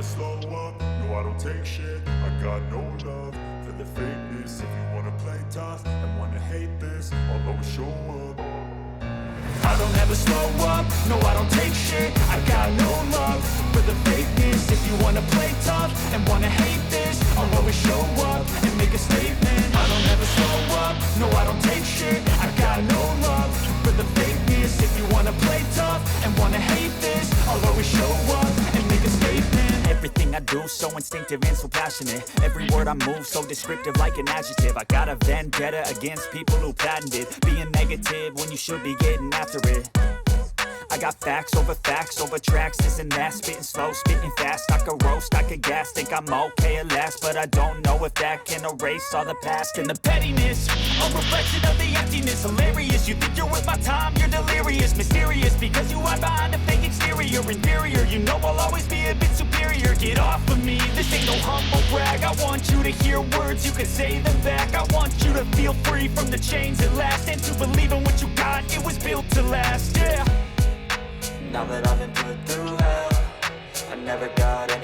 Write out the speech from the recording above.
slow up, no I don't take shit. I got no love for the fakeness. If you wanna play tough and wanna hate this, I'll always show up. I don't ever slow up, no I don't take shit. I got no love for the fakeness. If you wanna play tough and wanna hate this, I'll always show up and make a statement. I don't ever slow up, no I don't take shit. I got no love for the fakeness. If you wanna play tough and wanna hate this, I'll always show up and make a statement. Everything I do so instinctive and so passionate. Every word I move so descriptive like an adjective. I got a vendetta against people who patented being negative when you should be getting after it. I got facts over tracks, this and that. Spitting slow, spitting fast. I could roast, I could gas. Think I'm okay at last, but I don't know if that can erase all the past. And the pettiness, a reflection of the emptiness. Hilarious, you think you're worth my time, you're delirious. Mysterious, because you hide behind a fake exterior. Inferior, you know I'll always be a bit superior. Get off of me, this ain't no humble brag. I want you to hear words, you can say them back. I want you to feel free from the chains at last, and to believe in what you got, it was built to last, yeah. Now that I've been put through hell, I never got any